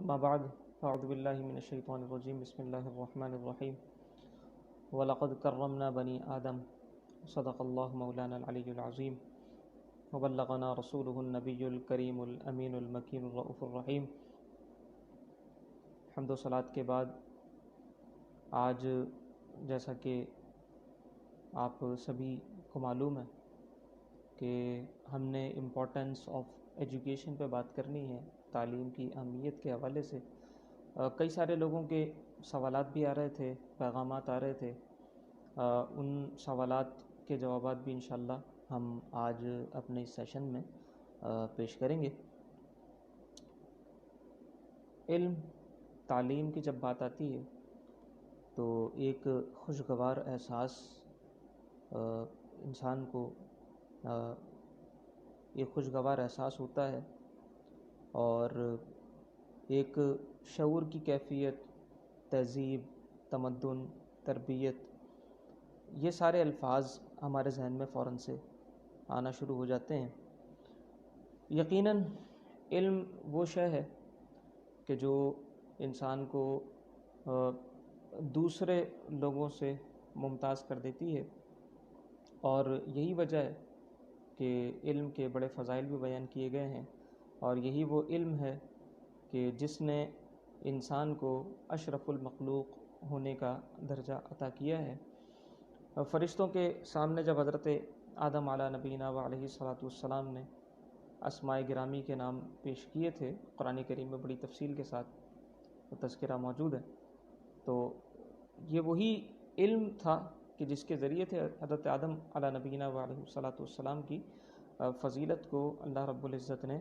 اما بعد فاعوذ باللہ من الشیطان الرجیم بسم اللہ الرحمن الرحیم وَلَقَدْ كَرَّمْنَا بَنِي آدَمَ صدق اللہ مولانا العلی العظیم وبلغنا رسولہ النبی الکریم الامین المکین الرؤوف الرحیم۔ حمد و صلاۃ کے بعد آج جیسا کہ آپ سبھی کو معلوم ہے کہ ہم نے امپورٹنس آف ایجوکیشن پہ بات کرنی ہے، تعلیم کی اہمیت کے حوالے سے کئی سارے لوگوں کے سوالات بھی آ رہے تھے، پیغامات آ رہے تھے، ان سوالات کے جوابات بھی انشاءاللہ ہم آج اپنے اس سیشن میں پیش کریں گے۔ علم، تعلیم کی جب بات آتی ہے تو ایک خوشگوار احساس انسان کو ایک خوشگوار احساس ہوتا ہے، اور ایک شعور کی کیفیت، تہذیب، تمدن، تربیت، یہ سارے الفاظ ہمارے ذہن میں فوراً سے آنا شروع ہو جاتے ہیں۔ یقیناً علم وہ شے ہے کہ جو انسان کو دوسرے لوگوں سے ممتاز کر دیتی ہے، اور یہی وجہ ہے کہ علم کے بڑے فضائل بھی بیان کیے گئے ہیں، اور یہی وہ علم ہے کہ جس نے انسان کو اشرف المخلوق ہونے کا درجہ عطا کیا ہے۔ فرشتوں کے سامنے جب حضرت آدم علیہ نبینا و علیہ الصلاۃ والسلام نے اسماء گرامی کے نام پیش کیے تھے، قرآن کریم میں بڑی تفصیل کے ساتھ تذکرہ موجود ہے، تو یہ وہی علم تھا کہ جس کے ذریعے سے حضرت آدم علیہ نبینا و علیہ الصلاۃ والسلام کی فضیلت کو اللہ رب العزت نے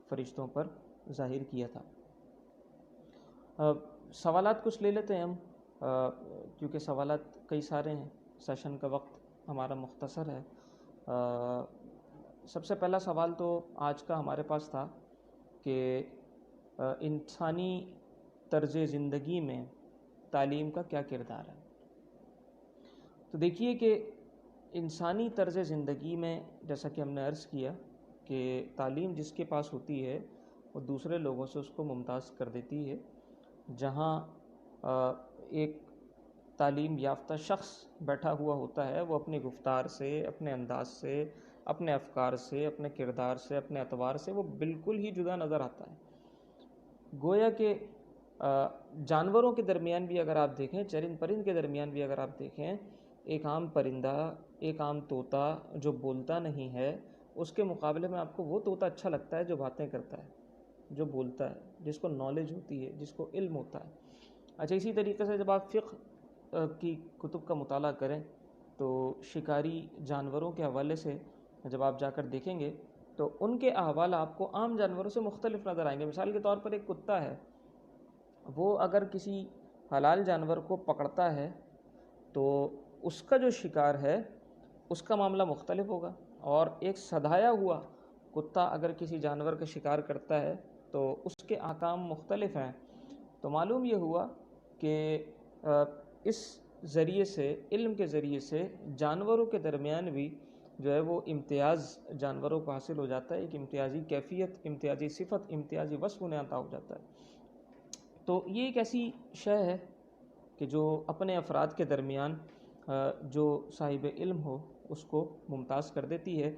فرشتوں پر ظاہر کیا تھا۔ سوالات کچھ لے لیتے ہیں ہم، کیونکہ سوالات کئی سارے ہیں، سیشن کا وقت ہمارا مختصر ہے۔ سب سے پہلا سوال تو آج کا ہمارے پاس تھا کہ انسانی طرز زندگی میں تعلیم کا کیا کردار ہے۔ تو دیکھیے کہ انسانی طرز زندگی میں، جیسا کہ ہم نے عرض کیا کہ تعلیم جس کے پاس ہوتی ہے وہ دوسرے لوگوں سے اس کو ممتاز کر دیتی ہے۔ جہاں ایک تعلیم یافتہ شخص بیٹھا ہوا ہوتا ہے، وہ اپنی گفتار سے، اپنے انداز سے، اپنے افکار سے، اپنے کردار سے، اپنے اعتبار سے وہ بالکل ہی جدا نظر آتا ہے۔ گویا کہ جانوروں کے درمیان بھی اگر آپ دیکھیں، چرند پرند کے درمیان بھی اگر آپ دیکھیں، ایک عام پرندہ، ایک عام طوطا جو بولتا نہیں ہے، اس کے مقابلے میں آپ کو وہ طوطا اچھا لگتا ہے جو باتیں کرتا ہے، جو بولتا ہے، جس کو نالج ہوتی ہے، جس کو علم ہوتا ہے۔ اچھا، اسی طریقے سے جب آپ فقہ کی کتب کا مطالعہ کریں تو شکاری جانوروں کے حوالے سے جب آپ جا کر دیکھیں گے تو ان کے احوال آپ کو عام جانوروں سے مختلف نظر آئیں گے۔ مثال کے طور پر ایک کتا ہے، وہ اگر کسی حلال جانور کو پکڑتا ہے تو اس کا جو شکار ہے اس کا معاملہ مختلف ہوگا، اور ایک سدھایا ہوا کتا اگر کسی جانور کا شکار کرتا ہے تو اس کے احکام مختلف ہیں۔ تو معلوم یہ ہوا کہ اس ذریعے سے، علم کے ذریعے سے جانوروں کے درمیان بھی جو ہے وہ امتیاز جانوروں کو حاصل ہو جاتا ہے، ایک امتیازی کیفیت، امتیازی صفت، امتیازی وصف انہیں عطا ہو جاتا ہے۔ تو یہ ایک ایسی شے ہے کہ جو اپنے افراد کے درمیان جو صاحب علم ہو اس کو ممتاز کر دیتی ہے۔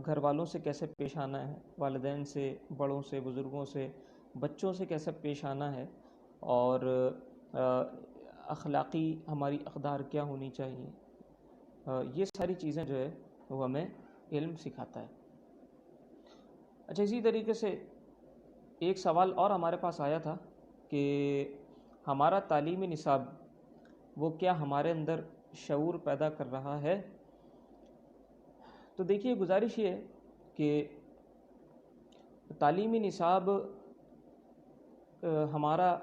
گھر والوں سے کیسے پیش آنا ہے، والدین سے، بڑوں سے، بزرگوں سے، بچوں سے کیسے پیش آنا ہے، اور اخلاقی ہماری اقدار کیا ہونی چاہیے، یہ ساری چیزیں جو ہے وہ ہمیں علم سکھاتا ہے۔ اچھا، اسی طریقے سے ایک سوال اور ہمارے پاس آیا تھا کہ ہمارا تعلیمی نصاب وہ کیا ہمارے اندر شعور پیدا کر رہا ہے۔ تو دیکھیے، گزارش یہ ہے کہ تعلیمی نصاب ہمارا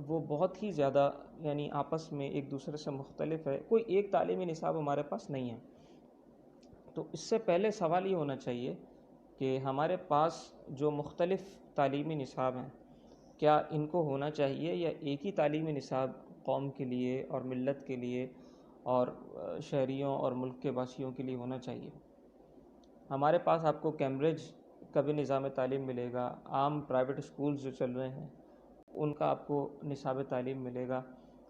وہ بہت ہی زیادہ، یعنی آپس میں ایک دوسرے سے مختلف ہے، کوئی ایک تعلیمی نصاب ہمارے پاس نہیں ہے۔ تو اس سے پہلے سوال یہ ہونا چاہیے کہ ہمارے پاس جو مختلف تعلیمی نصاب ہیں، کیا ان کو ہونا چاہیے یا ایک ہی تعلیمی نصاب قوم کے لیے اور ملت کے لیے اور شہریوں اور ملک کے واسیوں کے لیے ہونا چاہیے۔ ہمارے پاس آپ کو کیمبرج کا بھی نظام تعلیم ملے گا، عام پرائیویٹ اسکولز جو چل رہے ہیں ان کا آپ کو نصاب تعلیم ملے گا۔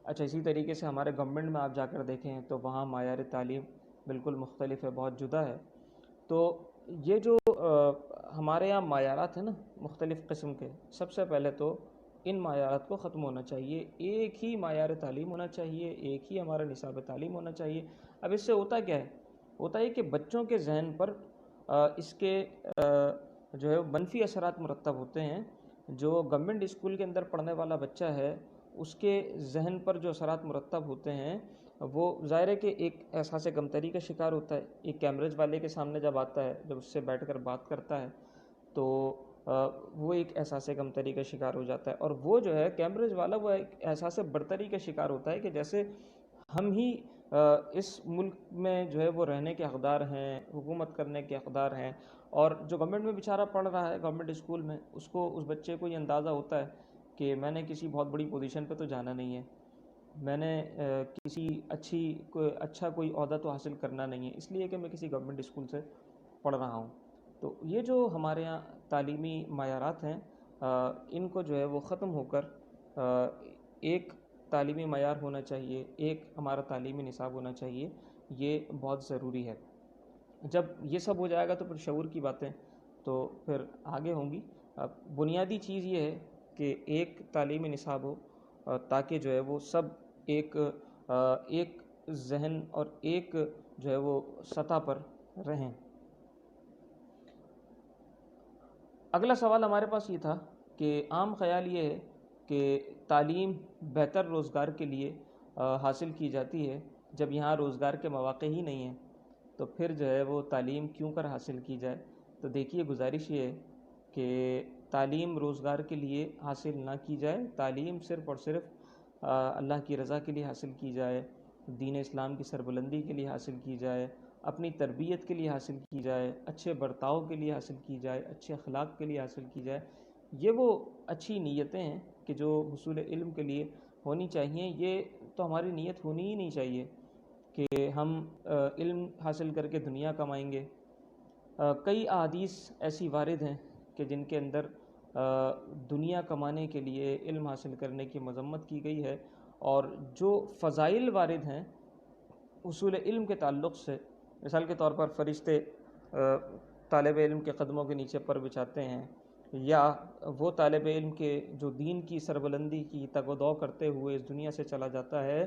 اچھا، اسی طریقے سے ہمارے گورنمنٹ میں آپ جا کر دیکھیں تو وہاں معیار تعلیم بالکل مختلف ہے، بہت جدا ہے۔ تو یہ جو ہمارے یہاں معیارات ہیں نا مختلف قسم کے، سب سے پہلے تو ان معیارات کو ختم ہونا چاہیے، ایک ہی معیار تعلیم ہونا چاہیے، ایک ہی ہمارا نصاب تعلیم ہونا چاہیے۔ اب اس سے ہوتا کیا ہے؟ ہوتا ہے کہ بچوں کے ذہن پر اس کے جو ہے منفی اثرات مرتب ہوتے ہیں۔ جو گورنمنٹ اسکول کے اندر پڑھنے والا بچہ ہے اس کے ذہن پر جو اثرات مرتب ہوتے ہیں وہ ظاہر ہے کہ ایک احساس کمتری کا شکار ہوتا ہے۔ ایک کیمبرج والے کے سامنے جب آتا ہے، جب اس سے بیٹھ کر بات کرتا ہے تو وہ ایک احساس کمتری کا شکار ہو جاتا ہے، اور وہ جو ہے کیمبرج والا وہ ایک احساس برتری کا شکار ہوتا ہے کہ جیسے ہم ہی اس ملک میں جو ہے وہ رہنے کے حقدار ہیں، حکومت کرنے کے حقدار ہیں۔ اور جو گورنمنٹ میں بیچارہ پڑھ رہا ہے گورنمنٹ اسکول میں، اس بچے کو یہ اندازہ ہوتا ہے کہ میں نے کسی بہت بڑی پوزیشن پہ تو جانا نہیں ہے، میں نے کسی اچھا کوئی عہدہ تو حاصل کرنا نہیں ہے، اس لیے کہ میں کسی گورنمنٹ اسکول سے پڑھ رہا ہوں۔ تو یہ جو ہمارے یہاں تعلیمی معیارات ہیں ان کو جو ہے وہ ختم ہو کر ایک تعلیمی معیار ہونا چاہیے، ایک ہمارا تعلیمی نصاب ہونا چاہیے، یہ بہت ضروری ہے۔ جب یہ سب ہو جائے گا تو پھر شعور کی باتیں تو پھر آگے ہوں گی۔ بنیادی چیز یہ ہے کہ ایک تعلیمی نصاب ہو تاکہ جو ہے وہ سب ایک ذہن اور ایک جو ہے وہ سطح پر رہیں۔ اگلا سوال ہمارے پاس یہ تھا کہ عام خیال یہ ہے کہ تعلیم بہتر روزگار کے لیے حاصل کی جاتی ہے، جب یہاں روزگار کے مواقع ہی نہیں ہیں تو پھر جو ہے وہ تعلیم کیوں کر حاصل کی جائے۔ تو دیکھیے، گزارش یہ ہے کہ تعلیم روزگار کے لیے حاصل نہ کی جائے، تعلیم صرف اور صرف اللہ کی رضا کے لیے حاصل کی جائے، دین اسلام کی سربلندی کے لیے حاصل کی جائے، اپنی تربیت کے لیے حاصل کی جائے، اچھے برتاؤ کے لیے حاصل کی جائے، اچھے اخلاق کے لیے حاصل کی جائے۔ یہ وہ اچھی نیتیں ہیں کہ جو حصول علم کے لیے ہونی چاہیے۔ یہ تو ہماری نیت ہونی ہی نہیں چاہیے کہ ہم علم حاصل کر کے دنیا کمائیں گے۔ کئی احادیث ایسی وارد ہیں کہ جن کے اندر دنیا کمانے کے لیے علم حاصل کرنے کی مذمت کی گئی ہے، اور جو فضائل وارد ہیں حصول علم کے تعلق سے، مثال کے طور پر فرشتے طالب علم کے قدموں کے نیچے پر بچھاتے ہیں، یا وہ طالب علم کے جو دین کی سربلندی کی تگ و دو کرتے ہوئے اس دنیا سے چلا جاتا ہے،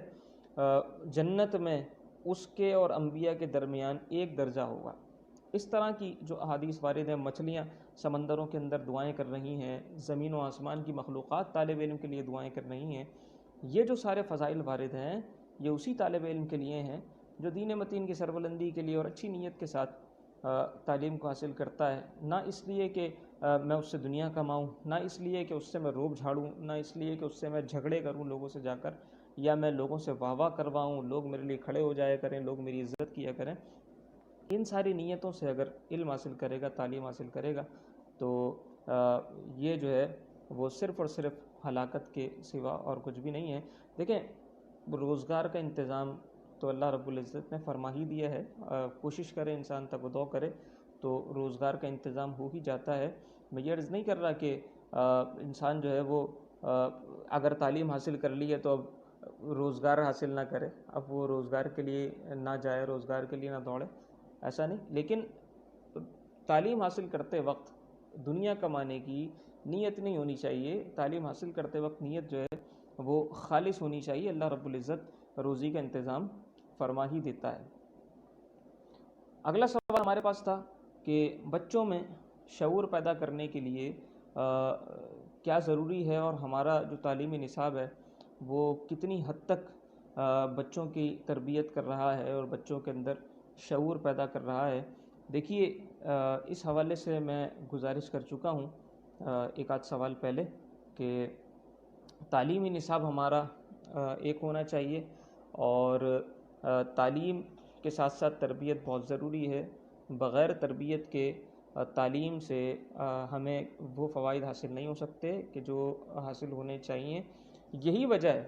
جنت میں اس کے اور انبیاء کے درمیان ایک درجہ ہوگا۔ اس طرح کی جو احادیث وارد ہیں، مچھلیاں سمندروں کے اندر دعائیں کر رہی ہیں، زمین و آسمان کی مخلوقات طالب علم کے لیے دعائیں کر رہی ہیں۔ یہ جو سارے فضائل وارد ہیں یہ اسی طالب علم کے لیے ہیں جو دین متین کی سربلندی کے لیے اور اچھی نیت کے ساتھ تعلیم کو حاصل کرتا ہے، نہ اس لیے کہ میں اس سے دنیا کماؤں، نہ اس لیے کہ اس سے میں روب جھاڑوں، نہ اس لیے کہ اس سے میں جھگڑے کروں لوگوں سے جا کر، یا میں لوگوں سے واہ واہ کرواؤں، لوگ میرے لیے کھڑے ہو جایا کریں، لوگ میری عزت کیا کریں۔ ان ساری نیتوں سے اگر علم حاصل کرے گا، تعلیم حاصل کرے گا، تو یہ جو ہے وہ صرف اور صرف ہلاکت کے سوا اور کچھ بھی نہیں ہے۔ دیکھیں، روزگار کا انتظام تو اللہ رب العزت نے فرما ہی دیا ہے، کوشش کرے انسان تگ و دو کرے تو روزگار کا انتظام ہو ہی جاتا ہے۔ میں یہ عرض نہیں کر رہا کہ انسان جو ہے وہ اگر تعلیم حاصل کر لی ہے تو اب روزگار حاصل نہ کرے، اب وہ روزگار کے لیے نہ جائے، روزگار کے لیے نہ دوڑے، ایسا نہیں۔ لیکن تعلیم حاصل کرتے وقت دنیا کمانے کی نیت نہیں ہونی چاہیے، تعلیم حاصل کرتے وقت نیت جو ہے وہ خالص ہونی چاہیے۔ اللہ رب العزت روزی کا انتظام فرما ہی دیتا ہے۔ اگلا سوال ہمارے پاس تھا کہ بچوں میں شعور پیدا کرنے کے لیے کیا ضروری ہے، اور ہمارا جو تعلیمی نصاب ہے وہ کتنی حد تک بچوں کی تربیت کر رہا ہے اور بچوں کے اندر شعور پیدا کر رہا ہے۔ دیکھیے، اس حوالے سے میں گزارش کر چکا ہوں ایک آدھ سوال پہلے کہ تعلیمی نصاب ہمارا ایک ہونا چاہیے، اور تعلیم کے ساتھ ساتھ تربیت بہت ضروری ہے۔ بغیر تربیت کے تعلیم سے ہمیں وہ فوائد حاصل نہیں ہو سکتے کہ جو حاصل ہونے چاہیے۔ یہی وجہ ہے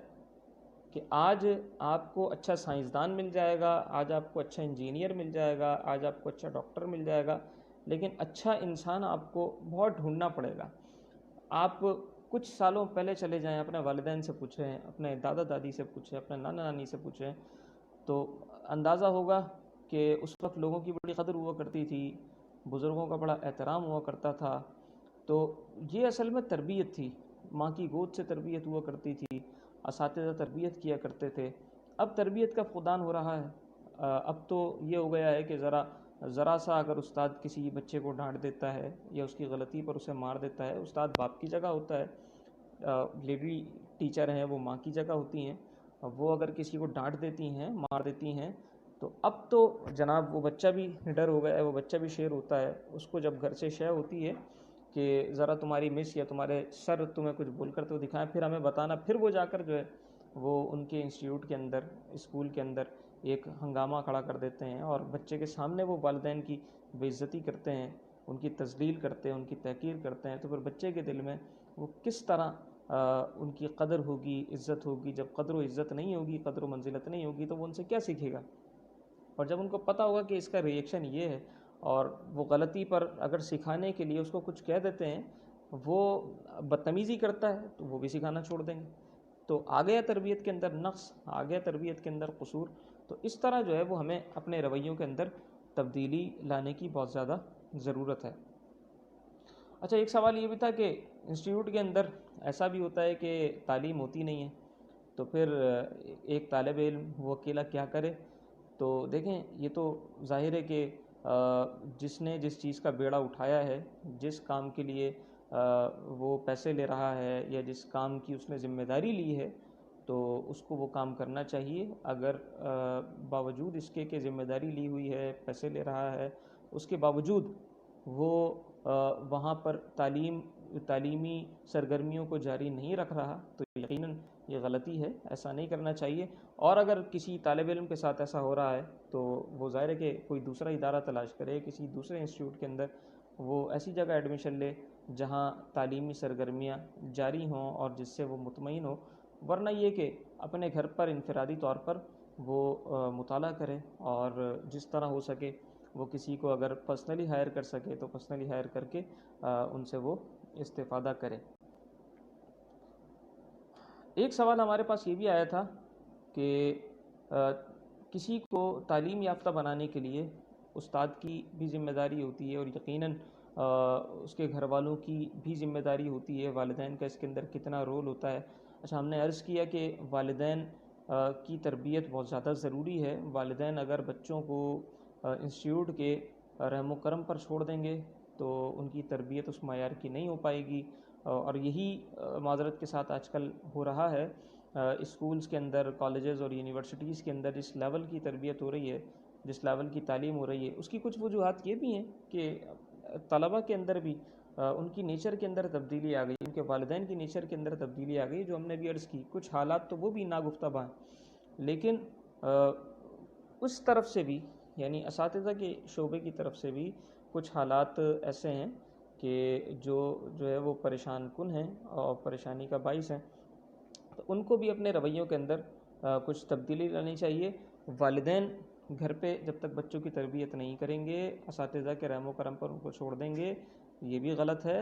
کہ آج آپ کو اچھا سائنسدان مل جائے گا، آج آپ کو اچھا انجینئر مل جائے گا، آج آپ کو اچھا ڈاکٹر مل جائے گا، لیکن اچھا انسان آپ کو بہت ڈھونڈنا پڑے گا۔ آپ کچھ سالوں پہلے چلے جائیں، اپنے والدین سے پوچھیں، اپنے دادا دادی سے پوچھیں، اپنے نانا نانی سے پوچھیں، تو اندازہ ہوگا کہ اس وقت لوگوں کی بڑی قدر ہوا کرتی تھی، بزرگوں کا بڑا احترام ہوا کرتا تھا. تو یہ اصل میں تربیت تھی، ماں کی گود سے تربیت ہوا کرتی تھی، اساتذہ تربیت کیا کرتے تھے. اب تربیت کا فقدان ہو رہا ہے. اب تو یہ ہو گیا ہے کہ ذرا سا اگر استاد کسی بچے کو ڈانٹ دیتا ہے یا اس کی غلطی پر اسے مار دیتا ہے، استاد باپ کی جگہ ہوتا ہے، لیڈی ٹیچر ہیں وہ ماں کی جگہ ہوتی ہیں. وہ اگر کسی کو ڈانٹ دیتی ہیں، مار دیتی ہیں، تو اب تو جناب وہ بچہ بھی ڈر ہو گیا ہے، وہ بچہ بھی شیر ہوتا ہے. اس کو جب گھر سے شے ہوتی ہے کہ ذرا تمہاری مس یا تمہارے سر تمہیں کچھ بول کر تو دکھائیں، پھر ہمیں بتانا، پھر وہ جا کر جو ہے وہ ان کے انسٹیٹیوٹ کے اندر، اسکول کے اندر ایک ہنگامہ کھڑا کر دیتے ہیں، اور بچے کے سامنے وہ والدین کی بے عزتی کرتے ہیں، ان کی تذلیل کرتے ہیں، ان کی تحقیر کرتے ہیں. تو پھر بچے کے دل میں وہ کس طرح ان کی قدر ہوگی، عزت ہوگی؟ جب قدر و عزت نہیں ہوگی، قدر و منزلت نہیں ہوگی، تو وہ ان سے کیا سیکھے گا؟ اور جب ان کو پتہ ہوگا کہ اس کا ریئیکشن یہ ہے، اور وہ غلطی پر اگر سکھانے کے لیے اس کو کچھ کہہ دیتے ہیں، وہ بدتمیزی کرتا ہے، تو وہ بھی سکھانا چھوڑ دیں گے. تو آ گیا تربیت کے اندر نقص، آ گیا تربیت کے اندر قصور. تو اس طرح جو ہے وہ ہمیں اپنے رویوں کے اندر تبدیلی لانے کی بہت زیادہ ضرورت ہے. اچھا، ایک سوال یہ بھی تھا کہ انسٹیٹیوٹ کے اندر ایسا بھی ہوتا ہے کہ تعلیم ہوتی نہیں ہے، تو پھر ایک طالب علم وہ اکیلا کیا کرے؟ تو دیکھیں، یہ تو ظاہر ہے کہ جس نے جس چیز کا بیڑا اٹھایا ہے، جس کام کے لیے وہ پیسے لے رہا ہے یا جس کام کی اس نے ذمہ داری لی ہے، تو اس کو وہ کام کرنا چاہیے. اگر باوجود اس کے کہ ذمہ داری لی ہوئی ہے، پیسے لے رہا ہے، اس کے باوجود وہ وہاں پر تعلیمی سرگرمیوں کو جاری نہیں رکھ رہا، تو یقیناً یہ غلطی ہے، ایسا نہیں کرنا چاہیے. اور اگر کسی طالب علم کے ساتھ ایسا ہو رہا ہے تو وہ ظاہر ہے کہ کوئی دوسرا ادارہ تلاش کرے، کسی دوسرے انسٹیٹیوٹ کے اندر وہ ایسی جگہ ایڈمیشن لے جہاں تعلیمی سرگرمیاں جاری ہوں اور جس سے وہ مطمئن ہو. ورنہ یہ کہ اپنے گھر پر انفرادی طور پر وہ مطالعہ کرے، اور جس طرح ہو سکے وہ کسی کو اگر پرسنلی ہائر کر سکے تو پرسنلی ہائر کر کے ان سے وہ استفادہ کرے. ایک سوال ہمارے پاس یہ بھی آیا تھا کہ کسی کو تعلیم یافتہ بنانے کے لیے استاد کی بھی ذمہ داری ہوتی ہے، اور یقیناً اس کے گھر والوں کی بھی ذمہ داری ہوتی ہے. والدین کا اس کے اندر کتنا رول ہوتا ہے؟ اچھا، ہم نے عرض کیا کہ والدین کی تربیت بہت زیادہ ضروری ہے. والدین اگر بچوں کو انسٹیٹیوٹ کے رحم و کرم پر چھوڑ دیں گے تو ان کی تربیت اس معیار کی نہیں ہو پائے گی. اور یہی معذرت کے ساتھ آج کل ہو رہا ہے. اسکولز کے اندر، کالجز اور یونیورسٹیز کے اندر جس لیول کی تربیت ہو رہی ہے، جس لیول کی تعلیم ہو رہی ہے، اس کی کچھ وجوہات یہ بھی ہیں کہ طلبہ کے اندر بھی ان کی نیچر کے اندر تبدیلی آ گئی، ان کے والدین کی نیچر کے اندر تبدیلی آ گئی، جو ہم نے بھی عرض کی. کچھ حالات تو وہ بھی ناگفتہ ہیں، لیکن اس طرف سے بھی، یعنی اساتذہ کے شعبے کی طرف سے بھی کچھ حالات ایسے ہیں کہ جو ہے وہ پریشان کن ہیں اور پریشانی کا باعث ہیں. تو ان کو بھی اپنے رویوں کے اندر کچھ تبدیلی لانی چاہیے. والدین گھر پہ جب تک بچوں کی تربیت نہیں کریں گے، اساتذہ کے رحم و کرم پر ان کو چھوڑ دیں گے، یہ بھی غلط ہے.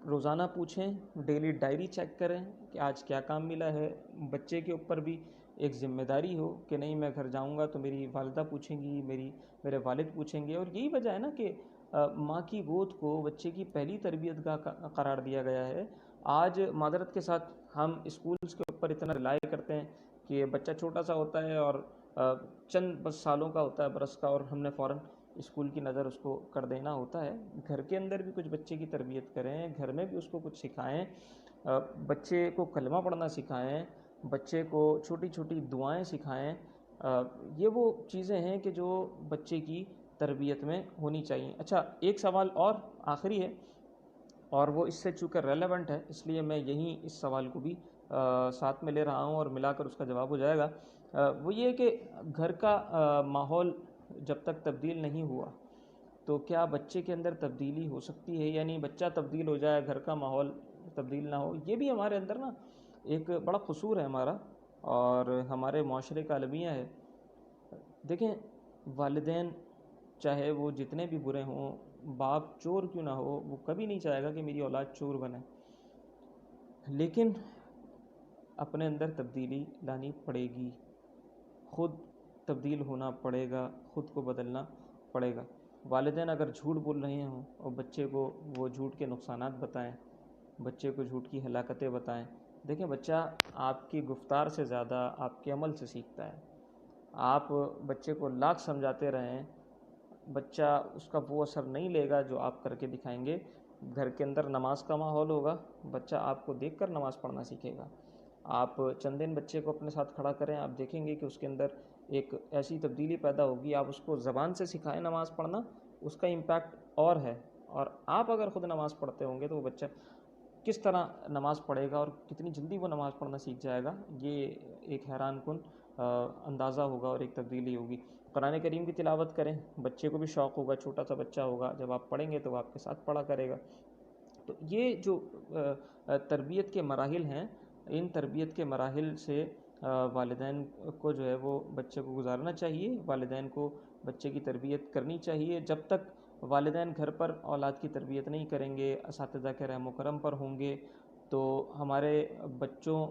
روزانہ پوچھیں، ڈیلی ڈائری چیک کریں کہ آج کیا کام ملا ہے. بچے کے اوپر بھی ایک ذمہ داری ہو کہ نہیں، میں گھر جاؤں گا تو میری والدہ پوچھیں گی، میرے والد پوچھیں گے. اور یہی وجہ ہے نا کہ ماں کی گود کو بچے کی پہلی تربیت گاہ قرار دیا گیا ہے. آج معذرت کے ساتھ ہم اسکولز کے اوپر اتنا رلائے کرتے ہیں کہ بچہ چھوٹا سا ہوتا ہے اور چند بس سالوں کا ہوتا ہے، برس کا، اور ہم نے فوراً اسکول کی نظر اس کو کر دینا ہوتا ہے. گھر کے اندر بھی کچھ بچے کی تربیت کریں، گھر میں بھی اس کو کچھ سکھائیں، بچے کو کلمہ پڑھنا سکھائیں، بچے کو چھوٹی چھوٹی دعائیں سکھائیں. یہ وہ چیزیں ہیں کہ جو بچے کی تربیت میں ہونی چاہیے. اچھا، ایک سوال اور آخری ہے، اور وہ اس سے چونکہ ریلیونٹ ہے، اس لیے میں یہیں اس سوال کو بھی ساتھ میں لے رہا ہوں اور ملا کر اس کا جواب ہو جائے گا. وہ یہ کہ گھر کا ماحول جب تک تبدیل نہیں ہوا تو کیا بچے کے اندر تبدیلی ہو سکتی ہے؟ یعنی بچہ تبدیل ہو جائے، گھر کا ماحول تبدیل نہ ہو. یہ بھی ہمارے اندر نا ایک بڑا قصور ہے ہمارا، اور ہمارے معاشرے کا المیہ ہے. دیکھیں، والدین چاہے وہ جتنے بھی برے ہوں، باپ چور کیوں نہ ہو، وہ کبھی نہیں چاہے گا کہ میری اولاد چور بنے، لیکن اپنے اندر تبدیلی لانی پڑے گی، خود تبدیل ہونا پڑے گا، خود کو بدلنا پڑے گا۔ والدین اگر جھوٹ بول رہے ہوں اور بچے کو وہ جھوٹ کے نقصانات بتائیں، بچے کو جھوٹ کی ہلاکتیں بتائیں، دیکھیں بچہ آپ کی گفتار سے زیادہ آپ کے عمل سے سیکھتا ہے۔ آپ بچے کو لاکھ سمجھاتے رہیں، بچہ اس کا وہ اثر نہیں لے گا جو آپ کر کے دکھائیں گے۔ گھر کے اندر نماز کا ماحول ہوگا، بچہ آپ کو دیکھ کر نماز پڑھنا سیکھے گا۔ آپ چند دن بچے کو اپنے ساتھ کھڑا کریں، آپ دیکھیں گے کہ اس کے اندر ایک ایسی تبدیلی پیدا ہوگی۔ آپ اس کو زبان سے سکھائیں نماز پڑھنا، اس کا امپیکٹ اور ہے، اور آپ اگر خود نماز پڑھتے ہوں گے تو وہ بچہ کس طرح نماز پڑھے گا اور کتنی جلدی وہ نماز پڑھنا سیکھ جائے گا، یہ ایک حیران کن اندازہ ہوگا اور ایک تبدیلی ہوگی۔ قرآن کریم کی تلاوت کریں، بچے کو بھی شوق ہوگا، چھوٹا سا بچہ ہوگا، جب آپ پڑھیں گے تو وہ آپ کے ساتھ پڑھا کرے گا۔ تو یہ جو تربیت کے مراحل ہیں، ان تربیت کے مراحل سے والدین کو جو ہے وہ بچے کو گزارنا چاہیے، والدین کو بچے کی تربیت کرنی چاہیے۔ جب تک والدین گھر پر اولاد کی تربیت نہیں کریں گے، اساتذہ کے رحم و کرم پر ہوں گے، تو ہمارے بچوں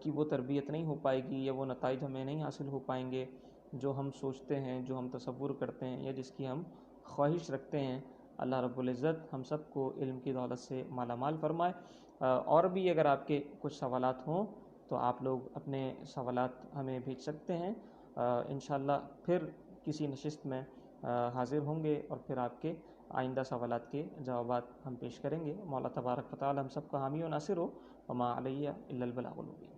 کی وہ تربیت نہیں ہو پائے گی، یا وہ نتائج ہمیں نہیں حاصل ہو پائیں گے جو ہم سوچتے ہیں، جو ہم تصور کرتے ہیں، یا جس کی ہم خواہش رکھتے ہیں۔ اللہ رب العزت ہم سب کو علم کی دولت سے مالا مال فرمائے۔ اور بھی اگر آپ کے کچھ سوالات ہوں تو آپ لوگ اپنے سوالات ہمیں بھیج سکتے ہیں، انشاءاللہ پھر کسی نشست میں حاضر ہوں گے اور پھر آپ کے آئندہ سوالات کے جوابات ہم پیش کریں گے۔ مولا تبارک و تعالی ہم سب کا حامی و ناصر ہو، وما علیہ الا البلاغ المبین۔